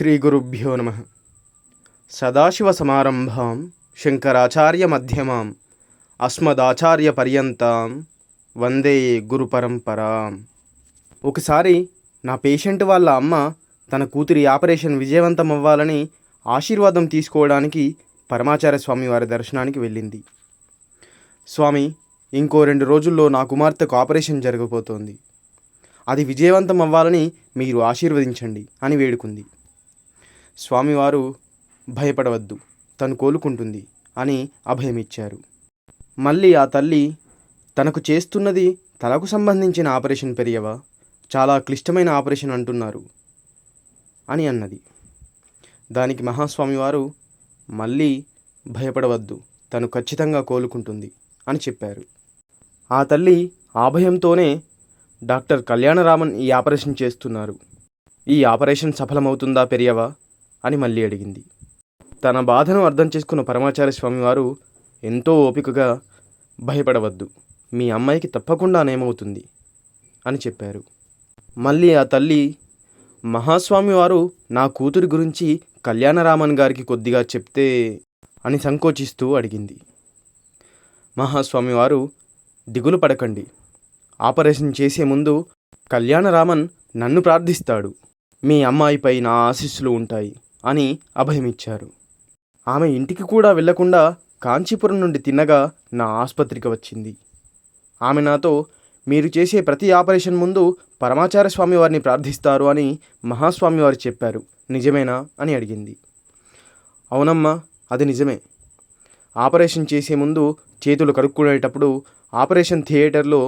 శ్రీగురుభ్యో నమః. సదాశివసమారంభాం శంకరాచార్యమధ్యమాం అస్మదాచార్యపర్యంతాం వందే గురుపరంపరాం. ఒకసారి నా పేషెంట్ వాళ్ళ అమ్మ తన కూతురి ఆపరేషన్ విజయవంతం అవ్వాలని ఆశీర్వాదం తీసుకోవడానికి పరమాచార్య స్వామి వారి దర్శనానికి వెళ్ళింది. స్వామి, ఇంకో 2 రోజుల్లో నా కుమార్తెకు ఆపరేషన్ జరగబోతోంది. అది విజయవంతం అవ్వాలని మీరు ఆశీర్వదించండి అని వేడుకుంది. స్వామివారు భయపడవద్దు, తను కోలుకుంటుంది అని అభయమిచ్చారు. మళ్ళీ ఆ తల్లి, తనకు చేస్తున్నది తలకు సంబంధించిన ఆపరేషన్ పెరియవా, చాలా క్లిష్టమైన ఆపరేషన్ అంటున్నారు అని అన్నది. దానికి మహాస్వామివారు మళ్ళీ భయపడవద్దు, తను ఖచ్చితంగా కోలుకుంటుంది అని చెప్పారు. ఆ తల్లి ఆ భయంతోనే డాక్టర్ కళ్యాణరామన్ ఈ ఆపరేషన్ చేస్తున్నారు, ఈ ఆపరేషన్ సఫలమవుతుందా పెరియవా అని మళ్ళీ అడిగింది. తన బాధను అర్థం చేసుకున్న పరమాచార్య స్వామివారు ఎంతో ఓపికగా, భయపడవద్దు, మీ అమ్మాయికి తప్పకుండా నయమవుతుంది అని చెప్పారు. మళ్ళీ ఆ తల్లి, మహాస్వామివారు నా కూతురి గురించి కళ్యాణరామన్ గారికి కొద్దిగా చెప్తే అని సంకోచిస్తూ అడిగింది. మహాస్వామివారు, దిగులు పడకండి, ఆపరేషన్ చేసే ముందు కళ్యాణరామన్ నన్ను ప్రార్థిస్తాడు, మీ అమ్మాయిపై నా ఆశీస్సులు ఉంటాయి అని అభయమిచ్చారు. ఆమె ఇంటికి కూడా వెళ్లకుండా కాంచీపురం నుండి తిన్నగా నా ఆసుపత్రికి వచ్చింది. ఆమె నాతో, మీరు చేసే ప్రతి ఆపరేషన్ ముందు పరమాచార్య స్వామి వారిని ప్రార్థిస్తారు అని మహాస్వామి వారు చెప్పారు, నిజమేనా అని అడిగింది. అవునమ్మా, అది నిజమే. ఆపరేషన్ చేసే ముందు చేతులు కడుక్కునేటప్పుడు ఆపరేషన్ థియేటర్లో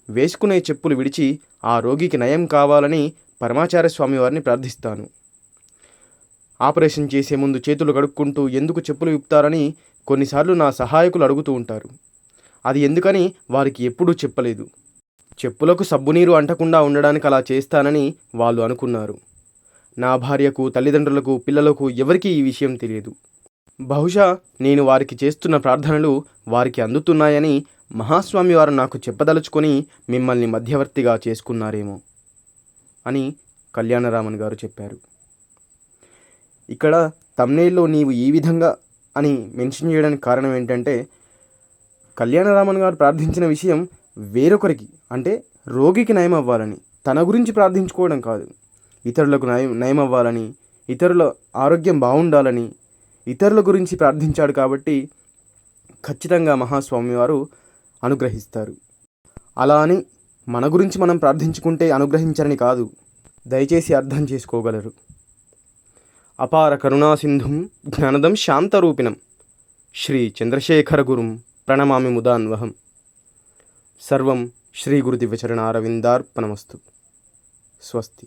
వేసుకునే చెప్పులు విడిచి ఆ రోగికి నయం కావాలని పరమాచార్య స్వామి వారిని ప్రార్థిస్తాను. ఆపరేషన్ చేసే ముందు చేతులు కడుక్కుంటూ ఎందుకు చెప్పులు విప్పుతారని కొన్నిసార్లు నా సహాయకులు అడుగుతూ ఉంటారు. అది ఎందుకని వారికి ఎప్పుడూ చెప్పలేదు. చెప్పులకు సబ్బునీరు అంటకుండా ఉండడానికి అలా చేస్తానని వాళ్ళు అనుకున్నారు. నా భార్యకు, తల్లిదండ్రులకు, పిల్లలకు ఎవరికీ ఈ విషయం తెలియదు. బహుశా నేను వారికి చేస్తున్న ప్రార్థనలు వారికి అందుతున్నాయని మహాస్వామి వారు నాకు చెప్పదలుచుకొని మిమ్మల్ని మధ్యవర్తిగా చేసుకున్నారేమో అని కళ్యాణరామన్ గారు చెప్పారు. ఇక్కడ తమ్నేల్లో నీవు ఈ విధంగా అని మెన్షన్ చేయడానికి కారణం ఏంటంటే, కళ్యాణరామన్ గారు ప్రార్థించిన విషయం వేరొకరికి, అంటే రోగికి నయం అవ్వాలని, తన గురించి ప్రార్థించుకోవడం కాదు. ఇతరులకు నయం అవ్వాలని, ఇతరుల ఆరోగ్యం బాగుండాలని, ఇతరుల గురించి ప్రార్థించాడు కాబట్టి ఖచ్చితంగా మహాస్వామి వారు అనుగ్రహిస్తారు. అలా అని మన గురించి మనం ప్రార్థించుకుంటే అనుగ్రహించరని కాదు, దయచేసి అర్థం చేసుకోగలరు. అపార కరుణాసింధుం జ్ఞానదం శాంతరూపిణం శ్రీ చంద్రశేఖర గురుం ప్రణమామి ముదాన్వహం. సర్వం శ్రీ గురుదివ్యచరణారవిందార్పణమస్తు. స్వస్తి.